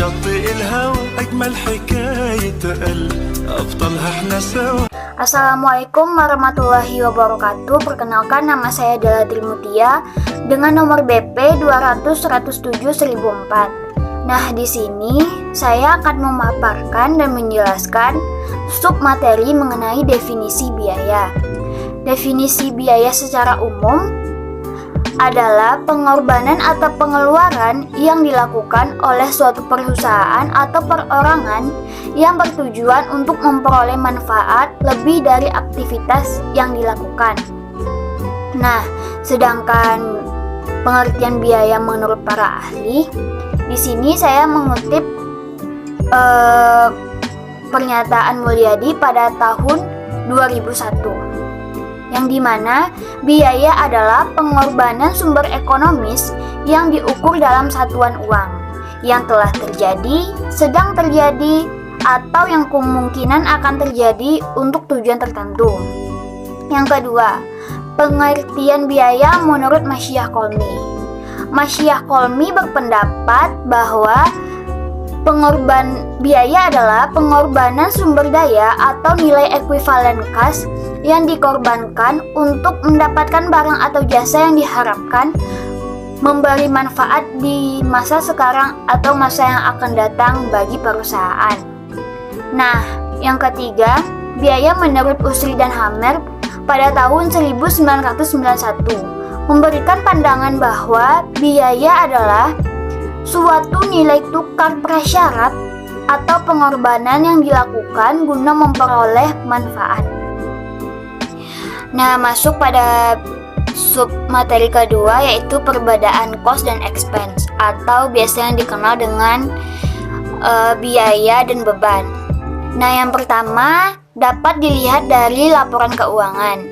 شاطئ الهوى أجمل حكاية قلب أبطالها احنا سوا. Assalamualaikum warahmatullahi wabarakatuh. Perkenalkan, nama saya Della Trimutia dengan nomor BP 200-107-1004. Nah, di sini saya akan memaparkan dan menjelaskan submateri mengenai definisi biaya. Definisi biaya secara umum adalah pengorbanan atau pengeluaran yang dilakukan oleh suatu perusahaan atau perorangan yang bertujuan untuk memperoleh manfaat lebih dari aktivitas yang dilakukan. Nah, sedangkan pengertian biaya menurut para ahli, di sini saya mengutip pernyataan Mulyadi pada tahun 2001. Yang dimana biaya adalah pengorbanan sumber ekonomis yang diukur dalam satuan uang yang telah terjadi, sedang terjadi, atau yang kemungkinan akan terjadi untuk tujuan tertentu. Yang kedua, pengertian biaya menurut Masyiah Kolmi. Masyiah Kolmi berpendapat bahwa biaya adalah pengorbanan sumber daya atau nilai ekuivalen kas yang dikorbankan untuk mendapatkan barang atau jasa yang diharapkan memberi manfaat di masa sekarang atau masa yang akan datang bagi perusahaan. Nah, yang ketiga, biaya menurut Usri dan Hamer pada tahun 1991 memberikan pandangan bahwa biaya adalah suatu nilai tukar prasyarat atau pengorbanan yang dilakukan guna memperoleh manfaat. Nah, masuk pada submateri kedua, yaitu perbedaan cost dan expense atau biasanya dikenal dengan biaya dan beban. Nah, yang pertama dapat dilihat dari laporan keuangan.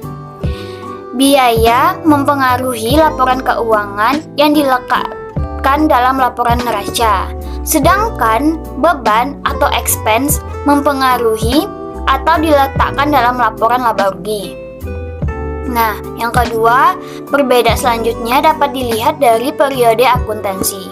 Biaya mempengaruhi laporan keuangan yang dilekatkan dalam laporan neraca, sedangkan beban atau expense mempengaruhi atau diletakkan dalam laporan laba rugi. Nah, yang kedua, perbedaan selanjutnya dapat dilihat dari periode akuntansi.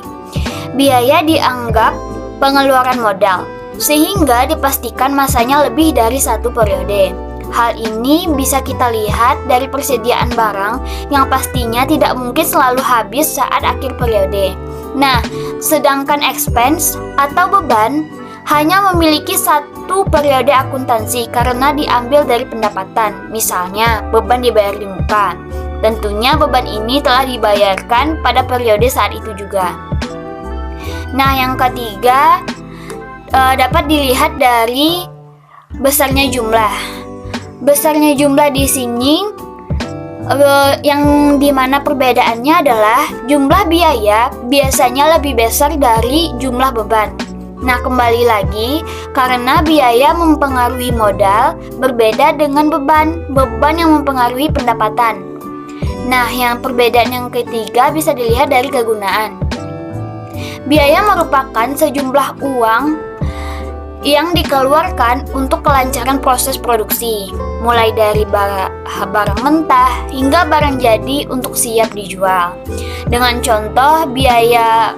Biaya dianggap pengeluaran modal, sehingga dipastikan masanya lebih dari satu periode. Hal ini bisa kita lihat dari persediaan barang yang pastinya tidak mungkin selalu habis saat akhir periode. Nah, sedangkan expense atau beban hanya memiliki satu periode akuntansi karena diambil dari pendapatan. Misalnya, beban dibayar di muka. Tentunya beban ini telah dibayarkan pada periode saat itu juga. Nah, yang ketiga dapat dilihat dari besarnya jumlah. Besarnya jumlah di sini yang dimana perbedaannya adalah jumlah biaya biasanya lebih besar dari jumlah beban. Nah, kembali lagi, karena biaya mempengaruhi modal berbeda dengan beban yang mempengaruhi pendapatan. Nah, yang perbedaan yang ketiga bisa dilihat dari kegunaan. Biaya merupakan sejumlah uang yang dikeluarkan untuk kelancaran proses produksi, mulai dari barang mentah hingga barang jadi untuk siap dijual. Dengan contoh biaya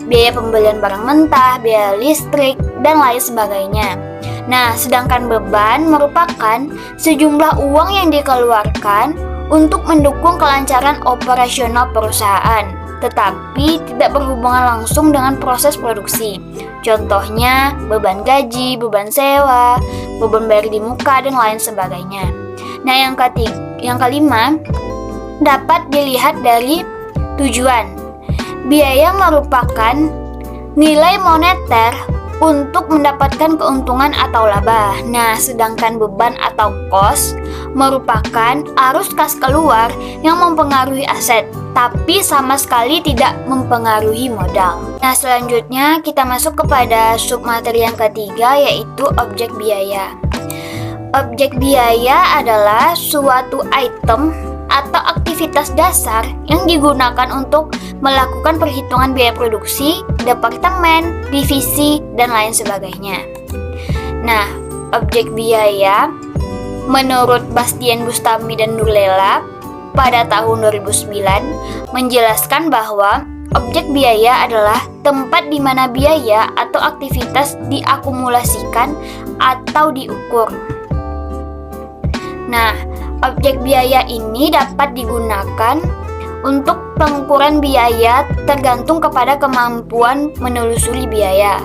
pembelian barang mentah, biaya listrik, dan lain sebagainya. Nah, sedangkan beban merupakan sejumlah uang yang dikeluarkan untuk mendukung kelancaran operasional perusahaan, tetapi tidak berhubungan langsung dengan proses produksi. Contohnya, beban gaji, beban sewa, beban bayar di muka, dan lain sebagainya. Nah, yang kelima, dapat dilihat dari tujuan. Biaya merupakan nilai moneter untuk mendapatkan keuntungan atau laba. Nah, sedangkan beban atau cost merupakan arus kas keluar yang mempengaruhi aset, tapi sama sekali tidak mempengaruhi modal. Nah, selanjutnya kita masuk kepada submateri yang ketiga, yaitu objek biaya. Objek biaya adalah suatu item atau aktivitas dasar yang digunakan untuk melakukan perhitungan biaya produksi, departemen, divisi, dan lain sebagainya. Nah, objek biaya menurut Bastian Bustami dan Nurlela pada tahun 2009 menjelaskan bahwa Objek biaya adalah tempat di mana biaya atau aktivitas diakumulasikan atau diukur. Nah, objek biaya ini dapat digunakan untuk pengukuran biaya tergantung kepada kemampuan menelusuri biaya.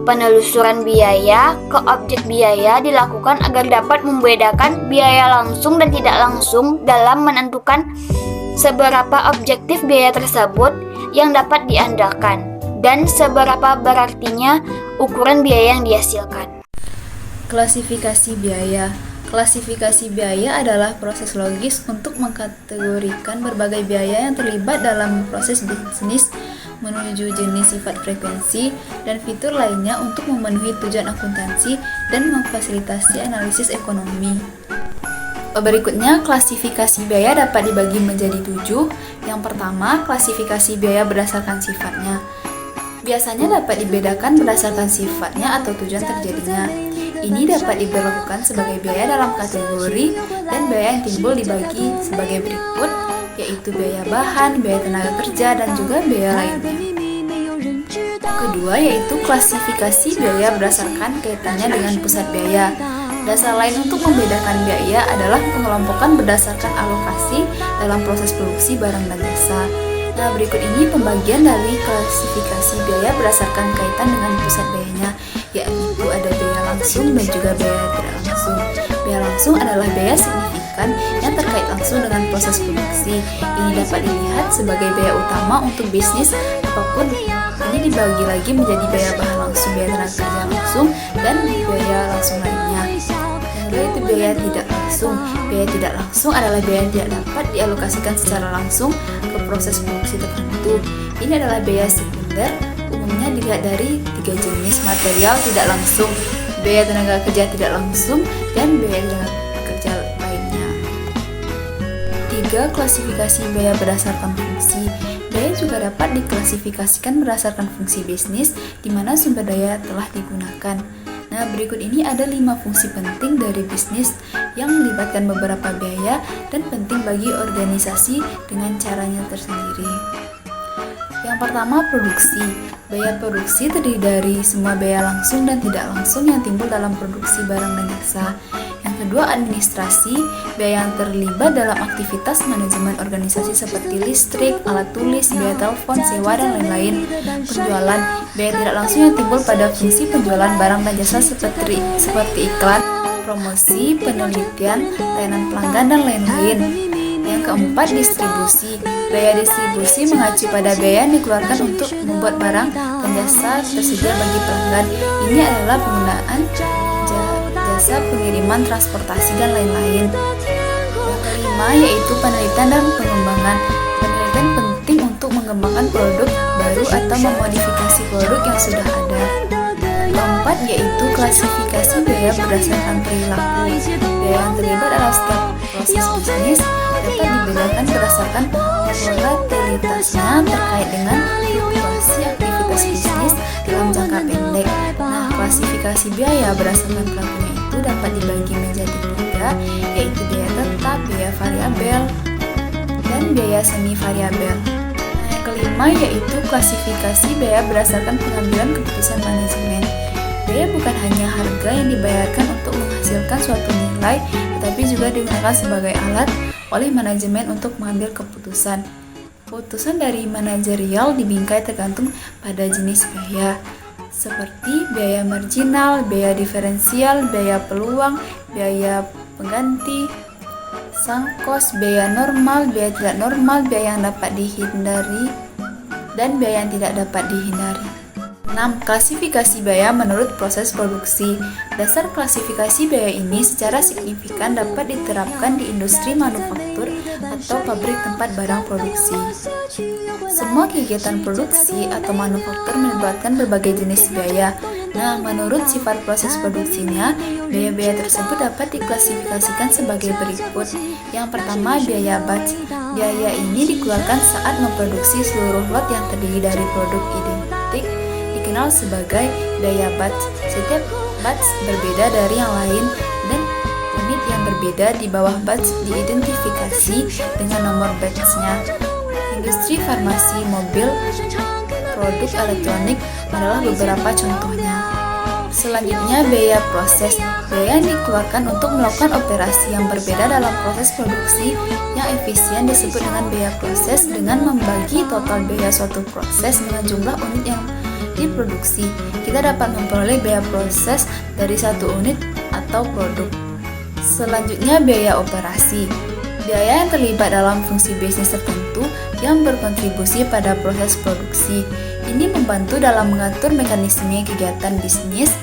Penelusuran biaya ke objek biaya dilakukan agar dapat membedakan biaya langsung dan tidak langsung dalam menentukan seberapa objektif biaya tersebut yang dapat diandalkan dan seberapa berartinya ukuran biaya yang dihasilkan. Klasifikasi biaya. Klasifikasi biaya adalah proses logis untuk mengkategorikan berbagai biaya yang terlibat dalam proses bisnis menuju jenis, sifat, frekuensi, dan fitur lainnya untuk memenuhi tujuan akuntansi dan memfasilitasi analisis ekonomi. Berikutnya, klasifikasi biaya dapat dibagi menjadi 7. Yang pertama, klasifikasi biaya berdasarkan sifatnya. Biasanya dapat dibedakan berdasarkan sifatnya atau tujuan terjadinya. Ini dapat diberlakukan sebagai biaya dalam kategori, dan biaya yang timbul dibagi sebagai berikut, yaitu biaya bahan, biaya tenaga kerja, dan juga biaya lainnya. Kedua, yaitu klasifikasi biaya berdasarkan kaitannya dengan pusat biaya. Dasar lain untuk membedakan biaya adalah pengelompokan berdasarkan alokasi dalam proses produksi barang dan jasa. Nah, berikut ini pembagian dari klasifikasi biaya berdasarkan kaitan dengan pusat biayanya, yaitu ada biaya langsung dan juga biaya tidak langsung. Biaya langsung adalah biaya signifikan yang terkait langsung dengan proses produksi. Ini dapat dilihat sebagai biaya utama untuk bisnis apapun. Ini dibagi lagi menjadi biaya bahan langsung, biaya tenaga kerja langsung, dan biaya langsung lainnya. Yaitu biaya tidak langsung. Biaya tidak langsung adalah biaya yang tidak dapat dialokasikan secara langsung ke proses produksi tertentu. Ini adalah biaya sekunder, umumnya dilihat dari 3 jenis: material tidak langsung, biaya tenaga kerja tidak langsung, dan biaya tenaga kerja lainnya. 3. Klasifikasi biaya berdasarkan fungsi. Biaya juga dapat diklasifikasikan berdasarkan fungsi bisnis di mana sumber daya telah digunakan. Nah, berikut ini ada 5 fungsi penting dari bisnis yang melibatkan beberapa biaya dan penting bagi organisasi dengan caranya tersendiri. Yang pertama, produksi. Biaya produksi terdiri dari semua biaya langsung dan tidak langsung yang timbul dalam produksi barang dan jasa. Yang kedua, administrasi. Biaya yang terlibat dalam aktivitas manajemen organisasi seperti listrik, alat tulis, biaya telepon, sewa, dan lain-lain. Penjualan. Biaya tidak langsung yang timbul pada fungsi penjualan barang dan jasa seperti iklan, promosi, penelitian, layanan pelanggan, dan lain-lain. Yang keempat, distribusi. Biaya distribusi mengacu pada biaya yang dikeluarkan untuk membuat barang dan jasa tersedia bagi pelanggan. Ini adalah penggunaan jasa pengiriman, transportasi, dan lain-lain. Yang kelima, yaitu penelitian dan pengembangan. Penelitian penting untuk mengembangkan produk baru atau memodifikasi produk yang sudah ada. Keempat, yaitu klasifikasi biaya berdasarkan perilaku. Biaya yang terlibat dalam setiap proses bisnis dapat dibedakan berdasarkan volatilitasnya terkait dengan fluktuasi aktivitas bisnis dalam jangka pendek. Nah, klasifikasi biaya berdasarkan perilakunya itu dapat dibagi menjadi 3, yaitu biaya tetap, biaya variabel, dan biaya semi variabel. Yang kelima, yaitu klasifikasi biaya berdasarkan pengambilan keputusan manajemen. Biaya bukan hanya harga yang dibayarkan untuk menghasilkan suatu nilai, tetapi juga digunakan sebagai alat oleh manajemen untuk mengambil keputusan. Keputusan dari manajerial dibingkai tergantung pada jenis biaya, seperti biaya marginal, biaya diferensial, biaya peluang, biaya pengganti, sunk cost, biaya normal, biaya tidak normal, biaya yang dapat dihindari, dan biaya yang tidak dapat dihindari. 6. Klasifikasi biaya menurut proses produksi. Dasar klasifikasi biaya ini secara signifikan dapat diterapkan di industri manufaktur atau pabrik tempat barang produksi. Semua kegiatan produksi atau manufaktur melibatkan berbagai jenis biaya. Nah, menurut sifat proses produksinya, biaya-biaya tersebut dapat diklasifikasikan sebagai berikut. Yang pertama, biaya batch. Biaya ini dikeluarkan saat memproduksi seluruh lot yang terdiri dari produk identik, dikenal sebagai biaya batch. Setiap batch berbeda dari yang lain dan unit yang berbeda di bawah batch diidentifikasi dengan nomor batch-nya. Industri farmasi, mobil, produk elektronik adalah beberapa contohnya. Selanjutnya, biaya proses. Biaya yang dikeluarkan untuk melakukan operasi yang berbeda dalam proses produksi yang efisien disebut dengan biaya proses dengan membagi total biaya suatu proses dengan jumlah unit yang diproduksi. Kita dapat memperoleh biaya proses dari satu unit atau produk. Selanjutnya, biaya operasi. Biaya yang terlibat dalam fungsi bisnis tertentu yang berkontribusi pada proses produksi. Ini membantu dalam mengatur mekanisme kegiatan bisnis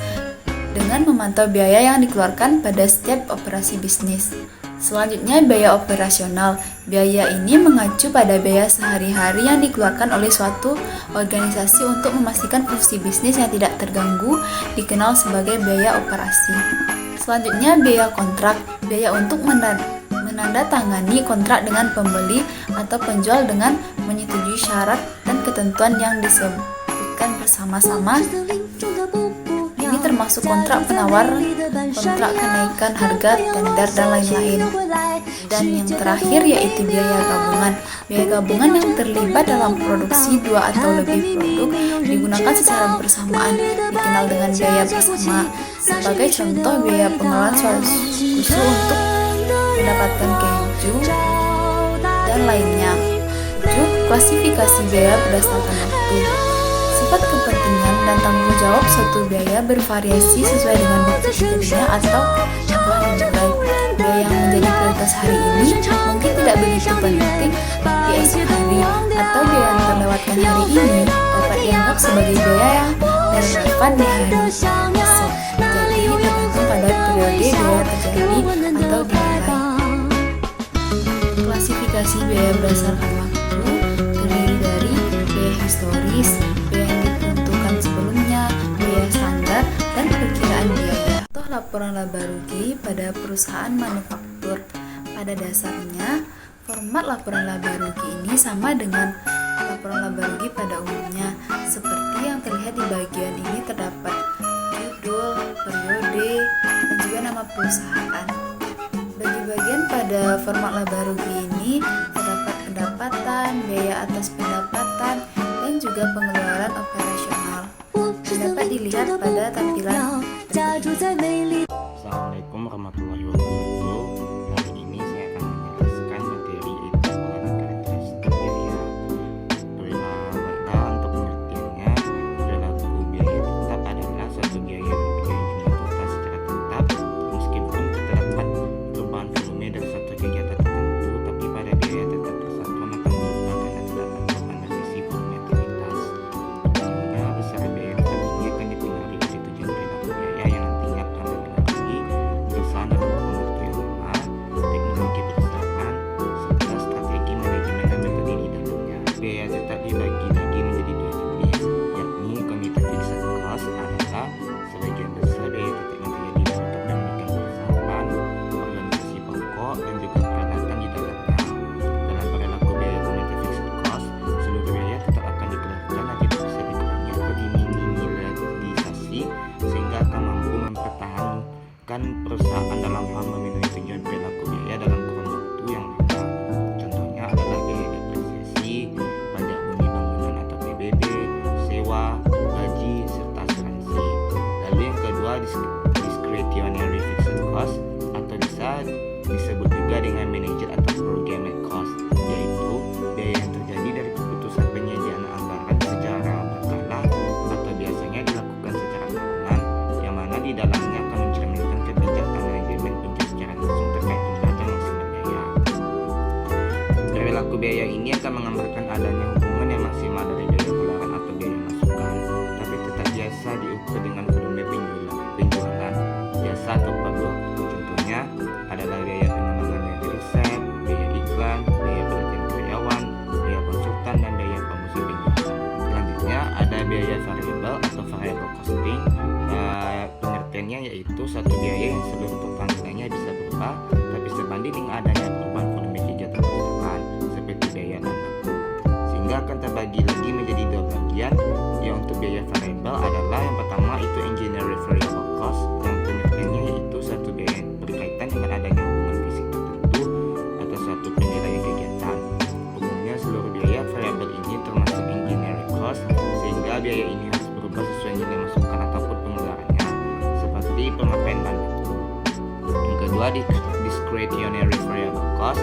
dengan memantau biaya yang dikeluarkan pada setiap operasi bisnis. Selanjutnya, biaya operasional. Biaya ini mengacu pada biaya sehari-hari yang dikeluarkan oleh suatu organisasi untuk memastikan fungsi bisnis yang tidak terganggu, dikenal sebagai biaya operasi. Selanjutnya, biaya kontrak. Biaya untuk menandatangani kontrak dengan pembeli atau penjual dengan menyetujui syarat dan ketentuan yang disebutkan bersama-sama. Ini termasuk kontrak penawar, kontrak kenaikan harga, tender, dan lain-lain. Dan yang terakhir yaitu biaya gabungan. Biaya gabungan yang terlibat dalam produksi dua atau lebih produk digunakan secara bersamaan, dikenal dengan biaya bersama. Sebagai contoh, biaya pengelolaan susu untuk mendapatkan keju dan lainnya. 7. Klasifikasi biaya berdasarkan waktu. Sifat kepentingan dan tanggung jawab suatu biaya bervariasi sesuai dengan waktu terjadinya atau telah dimulai. Biaya yang menjadi prioritas hari ini mungkin tidak begitu penting di esok hari, atau biaya yang terlewatkan hari ini dapat dianggap sebagai biaya yang relevan di hari esok. Jadi tergantung pada periode biaya terjadi atau dimulai. Klasifikasi biaya berdasarkan waktu terdiri dari biaya historis, biaya yang ditentukan sebelumnya, biaya standar, dan perkiraan biaya. Contoh laporan laba rugi pada perusahaan manufaktur. Pada dasarnya, format laporan laba rugi ini sama dengan laporan laba rugi pada umumnya. Seperti yang terlihat di bagian ini terdapat judul, periode, dan juga nama perusahaan. Bagi bagian pada format laba rugi ini terdapat pendapatan, biaya atas pendapatan, dan juga pengeluaran operasional. Dapat dilihat pada tampilan berikut. Assalamualaikum warahmatullahi wabarakatuh. Hari ini saya akan menjelaskan materi yaitu pengenalan karakteristik biaya. Untuk pengertiannya, perilaku biaya tetap adalah suatu biaya yang mempunyai jumlah total secara tetap, meskipun terdapat perubahan volume dari suatu kegiatan tertentu, tapi pada biaya tetap persatuan akan berubah karena terdapat perubahan dari sisi volume aktivitas. Umumnya, besar biaya yang tertinggi akan dipengaruhi oleh tujuan perilaku biaya yang nantinya akan mempengaruhi perusahaan dalam kurun waktu yang lama, teknologi perusahaan, serta strategi manajemen dan metode di dalamnya. Biaya tetap dibagi lagi menjadi dua jenis, yakni committed fixed cost adalah sebagian besar biaya tetap yang terjadi dalam kepemilikan perusahaan, organisasi pokok, dan juga peralatan di dalamnya. Dalam perilaku biaya committed fixed cost, seluruh biaya tetap akan dikeluarkan dan tidak bisa dikurangi atau diminimalisasi sehingga akan mampu mempertahankan perusahaan dalam hal memenuhi tujuan perilaku biaya dalam kurun waktu yang lama. Contohnya adalah biaya depresiasi, pajak bumi bangunan atau PBB, sewa, gaji, serta asuransi. Lalu yang kedua, discretionary fixed cost atau bisa disebut juga dengan manager atau programmed cost, yaitu biaya yang terjadi dari keputusan penyediaan anggaran secara berkala atau biasanya dilakukan secara tahunan, yang mana di dalamnya akan mencerminkan kebijakan manajemen penjual secara langsung terkait jumlah dan maksimal biaya. Perilaku biaya ini akan menggambarkan adanya hubungan yang maksimal dari biaya keluaran atau biaya masukan, tapi tetap biasa diukur dengan volume penjualan biasa atau per waktu. Contohnya adalah biaya pengembangan media riset, biaya iklan, biaya pelatihan karyawan, biaya konsultan, dan biaya promosi penjualan. Selanjutnya ada biaya variable atau variable costing. Pengertiannya yaitu satu biaya yang seluruh total nilainya bisa berubah, tapi sebanding dengan adanya perubahan volume kegiatan perusahaan seperti biaya dan laku, sehingga akan terbagi lagi menjadi dua bagian. Yang untuk biaya variable adalah yang pertama itu engineering variable cost, yang pengertiannya yaitu satu biaya yang berkaitan dengan adanya hubungan fisik tertentu atau suatu penilaian kegiatan. Umumnya seluruh biaya biaya ini harus berubah sesuai nilai masukan ataupun pengeluarannya, seperti pemakaian bahan baku. Yang kedua, discretionary variable cost.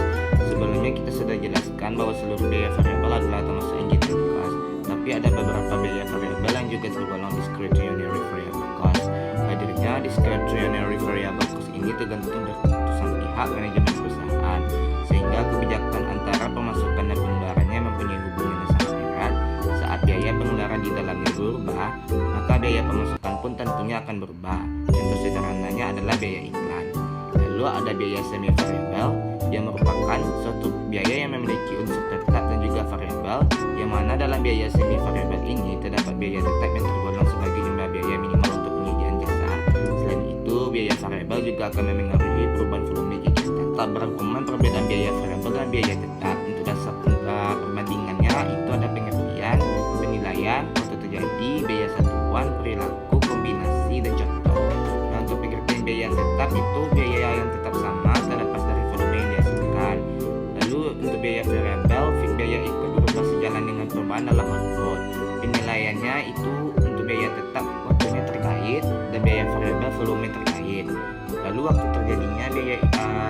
Sebelumnya kita sudah jelaskan bahwa seluruh biaya variabel adalah termasuk engineering cost, tapi ada beberapa biaya variabel yang juga tergolong discretionary variable cost. Hadirnya discretionary variable cost ini tergantung dari keputusan pihak manajemen perusahaan, sehingga kebijakan antara pemasukan dan pengeluarannya mempunyai hubungan yang sangat erat. Saat biaya pengeluaran di dalamnya berubah, maka biaya pemasukan pun tentunya akan berubah. Contoh sederhananya adalah biaya iklan. Lalu ada biaya semi variabel yang merupakan suatu biaya yang memiliki unsur tetap dan juga variabel, yang mana dalam biaya semi variabel ini terdapat biaya tetap yang tergolong sebagai jumlah biaya minimal untuk penyediaan jasa. Selain itu, biaya variabel juga akan mempengaruhi perubahan volume kegiatan. Tak berangkuman perbedaan biaya variabel dan biaya tetap. Untuk dasar perbandingannya itu ada pengertian, penilaian, waktu terjadi, biaya satuan, perilaku, kombinasi, dan contoh. Nah, untuk pengertian biaya tetap itu biaya yang tetap sama terlepas dari volume yang dihasilkan. Lalu untuk biaya variabel, biaya ikut berubah sejalan dengan perubahan dalam output. Penilaiannya itu untuk biaya tetap waktunya terkait dan biaya variabel volume terkait. Lalu waktu terjadinya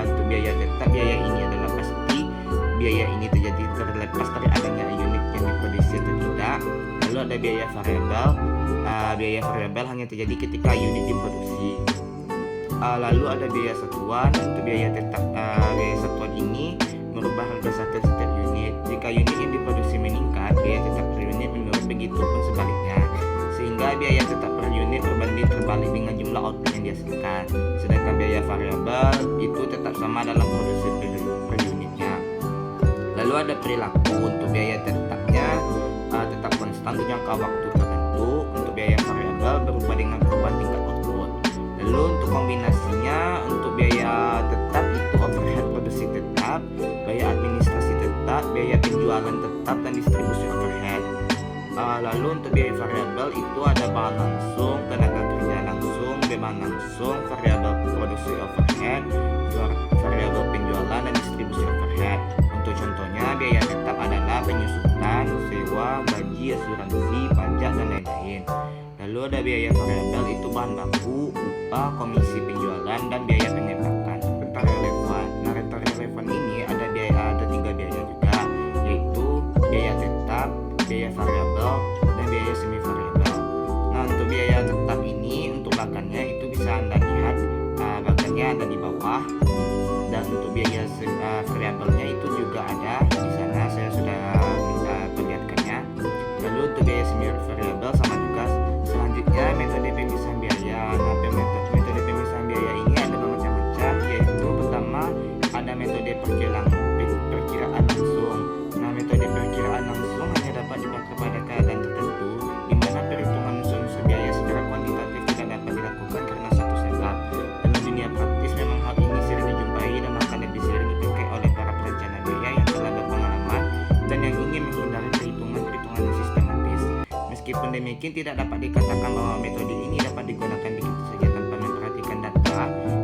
untuk biaya tetap, biaya ini adalah pasti biaya ini terjadi terlepas dari adanya unit yang diproduksi atau tidak. Lalu ada biaya variabel. Biaya variabel hanya terjadi ketika unit diproduksi. Lalu ada biaya satuan. Untuk biaya tetap, biaya satuan ini merubah harga setiap unit. Jika unit yang diproduksi meningkat, biaya tetap per unit menurun, begitu pun sebaliknya, sehingga biaya tetap per unit berbanding terbalik dengan jumlah output yang dihasilkan. Sedangkan biaya variabel itu tetap sama dalam produksi per unitnya. Lalu ada perilaku. Untuk biaya tetapnya tetap konstan untuk jangka waktu tertentu. Untuk biaya variabel berubah dengan perubahan tingkat output. Lalu untuk kombinasinya, untuk biaya tetap itu overhead produksi tetap, biaya administrasi tetap, biaya penjualan tetap, dan distribusi overhead. Lalu untuk biaya variabel itu ada bahan langsung, tenaga kerja langsung, beban langsung, variabel produksi overhead, variabel penjualan, dan distribusi overhead. Untuk contohnya, biaya tetap adalah penyusutan, sewa, gaji, asuransi, pajak, dan lain-lain. Lalu ada biaya variabel itu bahan baku, upah, komisi penjualan, dan biaya penyewaan. Rentang relevan. Nah, rentang relevan ini ada 3 biaya juga, yaitu biaya tetap, biaya variabel, dan biaya semi variabel. Nah, untuk biaya tetap ini, untuk bagannya itu bisa Anda lihat, bagannya ada di bawah. Dan untuk biaya variabelnya itu juga ada di sana, saya sudah perlihatkannya. Lalu untuk biaya semi variabel sama juga. Selanjutnya, metode pemisahan biaya. Nah, metode pemisahan biaya ini ada bermacam-macam, yaitu pertama ada metode perkiraan langsung. Nah, metode perkiraan langsung hanya dapat dipakai pada keadaan tertentu, di mana perhitungan unsur-unsur biaya secara kuantitatif tidak dapat dilakukan karena satu sebab. Dalam dunia praktis memang hal ini sering dijumpai dan akan lebih sering dipakai oleh para perencana biaya yang telah berpengalaman dan yang ingin menghindari perhitungan-perhitungan yang sistematis. Meskipun demikian, tidak dapat dikatakan bahwa metode ini dapat digunakan begitu saja tanpa memperhatikan data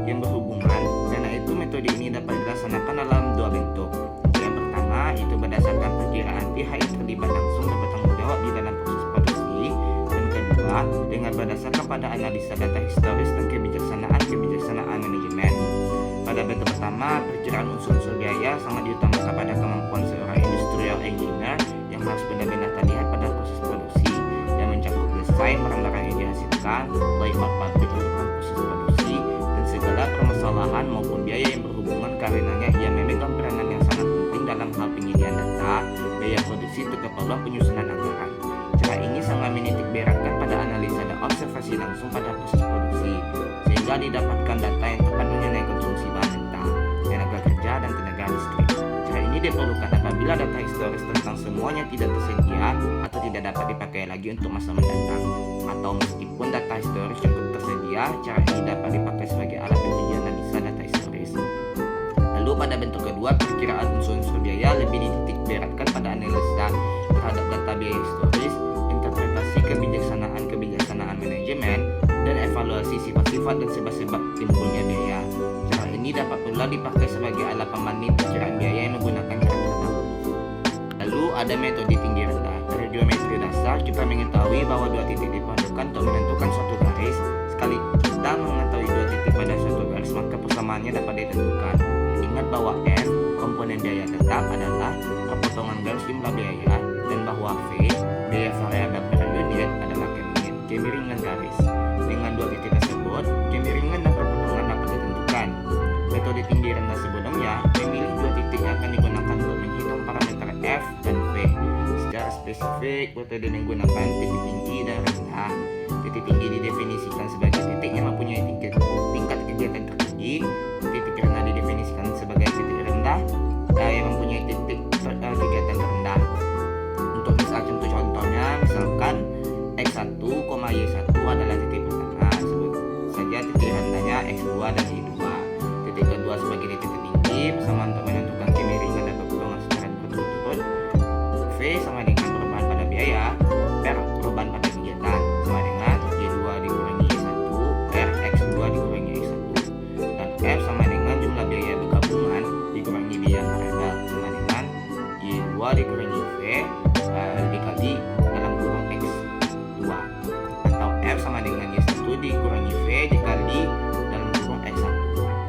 yang berhubungan, karena itu metode ini dapat dilaksanakan dalam 2 bentuk. Yang pertama itu berdasarkan perkiraan pihak yang terlibat langsung dan bertanggung jawab di dalam proses produksi, dan kedua dengan berdasarkan pada analisa data historis dan kebijaksanaan manajemen. Pada bentuk pertama, perkiraan unsur-unsur biaya sangat diutamakan pada kemampuan seorang industrial engineer yang harus benar-benar terlihat pada proses produksi, yang mencakup desain barang-barang yang dihasilkan, layout pabrik dalam proses produksi, dan segala permasalahan maupun biaya yang berhubungan, karenanya ia memegang peranan yang sangat penting dalam hal penyediaan data, biaya produksi, dan keperluan penyusunan anggaran. Cara ini sangat menitik beratkan pada analisa dan observasi langsung pada proses produksi, sehingga didapatkan data yang tepat mengenai konsumsi bahan mentah, tenaga kerja, dan tenaga listrik. Cara ini diperlukan apabila data historis tentang semuanya tidak tersedia atau tidak dapat dipakai lagi untuk masa mendatang, atau meskipun data historis cukup tersedia, cara ini dapat dipakai sebagai alat penguji analisa data historis. Lalu pada bentuk kedua, perkiraan unsur-unsur biaya lebih dititik beratkan pada analisa terhadap data biaya historis, interpretasi kebijaksanaan manajemen, dan evaluasi sifat-sifat dan sebab-sebab timbulnya biaya. Cara ini dapat pula dipakai sebagai alat pembanding perkiraan biaya yang menggunakan cara terdahulu. Lalu ada metode tinggi rendah. Dari geometri dasar kita mengetahui diketahui bahwa dua titik diperlukan untuk menentukan suatu garis. Sekali kita mengetahui dua titik pada suatu garis, maka persamaannya dapat ditentukan. Ingat bahwa F, komponen biaya tetap, adalah perpotongan garis jumlah biaya, dan bahwa V, biaya variabel per unit, adalah kemiringan garis. Dengan dua titik tersebut, kemiringan dan perpotongan dapat ditentukan. Metode tinggi rendah sebelumnya memilih dua titik yang akan digunakan untuk menghitung parameter F dan V. Secara spesifik, metode menggunakan titik tinggi dan rendah. Titik tinggi didefinisikan sebagai titik yang mempunyai tingkat kegiatan tertinggi. Titik rendah didefinisikan sebagai titik rendah yang mempunyai titik kegiatan terendah. Untuk contohnya, misalkan X1, Y1 adalah titik pertama. Sebut saja titik rendahnya X2 dan Y2. Titik kedua sebagai titik tinggi sama untuk menentukan kemiringan dan perpotongan secara berturut-turut. V sama dengan perubahan pada biaya per perubahan pada kegiatan, sama dengan Y2 dikurangi Y1 per X2 dikurangi X1. Dan F sama dengan jumlah biaya bergabungan dikurangi biaya variabel, sama dengan Y2 dikurangi V dikali dalam kurung X2. Atau F sama dengan Y1 dikurangi V dikali dalam kurung X1.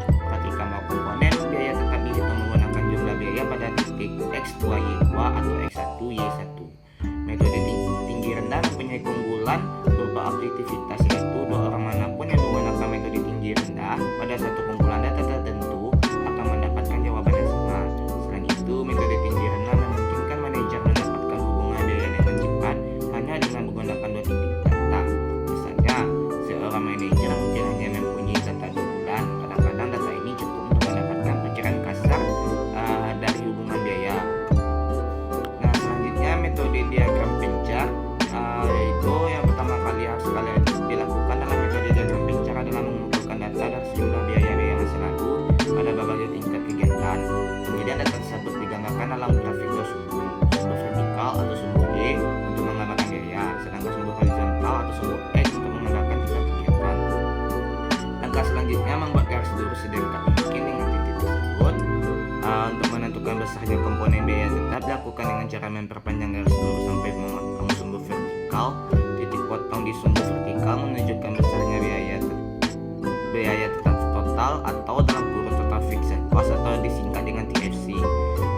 Perhatikan bahwa komponen biaya tetap dihitung menggunakan jumlah biaya pada titik X2 Y2 atau X1 Y1. Metode tinggi rendah mempunyai keunggulan berupa objektivitas, yaitu dua orang manapun yang menggunakan metode tinggi rendah pada satu kumpulan data tertentu akan mendapatkan jawaban yang sama. Selain itu, metode tinggi rendah memungkinkan manajer mendapatkan hubungan biaya dengan cepat hanya dengan menggunakan dua titik data. Misalnya, seorang manajer mungkin hanya mempunyai data 2 bulan. Kadang-kadang data ini cukup untuk mendapatkan perkiraan kasar dari hubungan biaya. Nah, selanjutnya metode diagram pencar, yaitu yang pertama kali harus kalian dilakukan dalam metode diagram pencar adalah mengumpulkan data dari sejumlah biaya-biaya masa lalu pada berbagai tingkat kegiatan. Kemudian data tersebut digambarkan dalam grafik dua sumbu vertikal atau sumbu Y untuk menggambarkan biaya, sedangkan sumbu horizontal atau sumbu X untuk menggambarkan tingkat kegiatan. Langkah selanjutnya membuat garis lurus sedekat mungkin dengan titik tersebut. Untuk menentukan besarnya komponen biaya tetap dilakukan dengan cara memperpanjang garis lurus sampai memotong sumbu vertikal. Titik potong di sumbu vertikal menunjukkan besarnya biaya tetap total atau dalam kurung total fixed cost atau disingkat dengan TFC.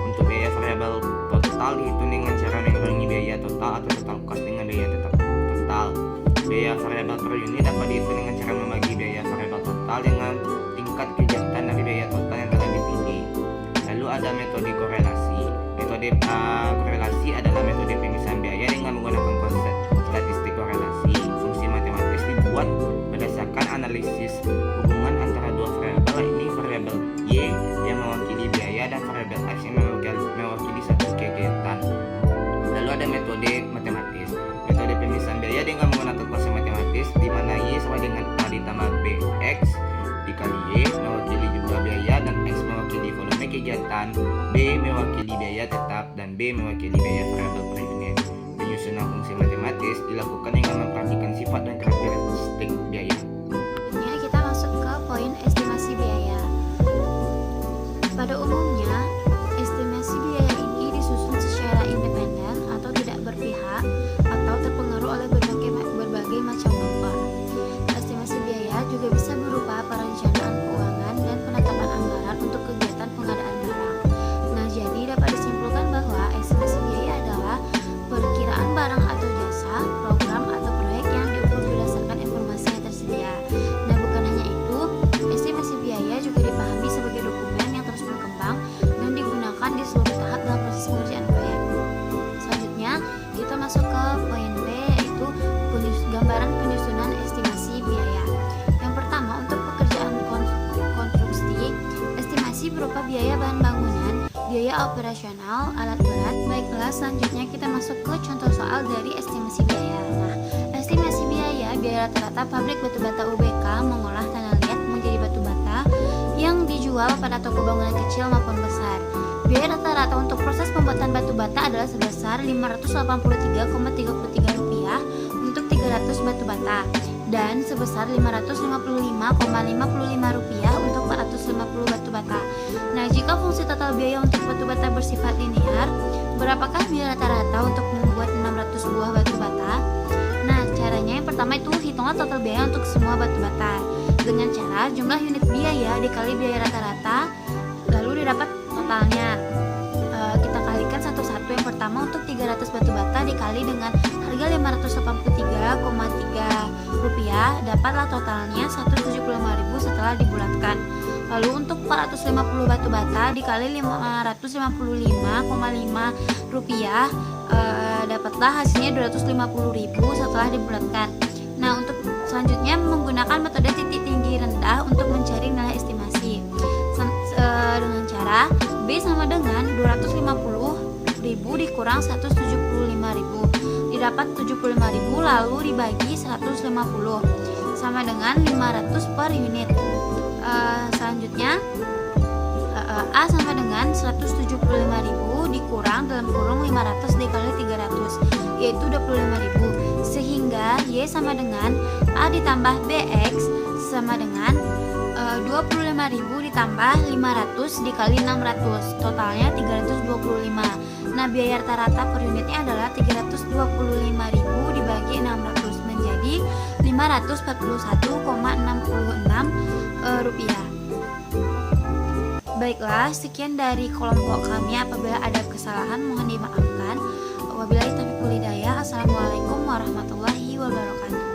Untuk biaya variabel total dihitung dengan cara mengurangi biaya total atau total cost dengan biaya tetap total. Biaya variabel per unit dapat dihitung dengan cara membagi biaya variabel total dengan tingkat kegiatan dari biaya total yang telah dipilih. Lalu ada metode korelasi. Metode korelasi adalah metode pemisahan biaya dengan menggunakan konsep statistik korelasi. Fungsi matematis dibuat berdasarkan analisis hubungan antara dua variabel, ini variabel Y yang mewakili biaya dan variabel X yang mewakili satu kegiatan. Lalu ada metode matematis. Metode pemisahan biaya dengan menggunakan konsep matematis di mana Y sama dengan A ditambah BX dikali Y mewakili jumlah biaya dan X mewakili volume kegiatan, B mewakili biaya tetap, dan B mewakili biaya variabel per unit. Penyusunan fungsi matematis dilakukan dengan memperhatikan sifat dan karakteristik biaya. Selanjutnya kita masuk ke poin estimasi biaya. Pada umumnya, estimasi biaya ini disusun secara independen atau tidak berpihak atau terpengaruh oleh berbagai macam faktor. Estimasi biaya juga bisa berupa perencanaan keuangan dan penetapan anggaran untuk kegiatan pengadaan barang. Nah, jadi dapat disimpulkan bahwa estimasi biaya adalah perkiraan barang atau jasa, program atau proyek yang diukur berdasarkan informasi yang tersedia. Nah, bukan hanya itu, estimasi biaya juga dipahami sebagai dokumen yang terus berkembang dan digunakan di seluruh tahap dalam proses pengerjaan proyek. Selanjutnya, kita masuk ke poin B, yaitu gambaran penyusunan estimasi biaya. Yang pertama, untuk pekerjaan konstruksi, estimasi berupa biaya bahan bangunan, biaya operasional, alat berat. Baiklah, selanjutnya kita masuk ke contoh soal dari estimasi biaya. Nah, estimasi biaya rata-rata pabrik batu bata UBK mengolah tanah liat menjadi batu bata yang dijual pada toko bangunan kecil maupun besar. Biaya rata-rata untuk proses pembuatan batu bata adalah sebesar Rp583,33 untuk 300 batu bata dan sebesar Rp555,55 untuk 450 batu bata. Nah, jika fungsi total biaya untuk batu bata bersifat linear, berapakah biaya rata-rata untuk membuat 600 buah batu bata? sama total biaya untuk semua batu bata dengan cara jumlah unit biaya dikali biaya rata-rata lalu didapat totalnya. Kita kalikan satu-satu. Yang pertama untuk 300 batu bata dikali dengan harga Rp583,3 dapatlah totalnya Rp175.000 setelah dibulatkan. Lalu untuk 450 batu bata dikali Rp555,5 dapatlah hasilnya Rp250.000 setelah dibulatkan. Nah, untuk selanjutnya menggunakan metode titik tinggi rendah untuk mencari nilai estimasi dengan cara B sama dengan 250.000 dikurang 175.000 didapat 75.000 lalu dibagi 150 sama dengan 500 per unit. Selanjutnya A sama dengan 175.000 dikurang dalam kurung 500 dikali 300 yaitu 25.000 sehingga Y sama dengan A ditambah BX sama dengan 25.000 ditambah 500 dikali 600 totalnya 325. Nah, biaya rata-rata per unitnya adalah 325.000 dibagi 600 menjadi Rp541,66. Baiklah, sekian dari kelompok kami. Apabila ada kesalahan mohon dimaafkan. Wabillahi taufiq wal hidayah. Assalamualaikum warahmatullahi wabarakatuh.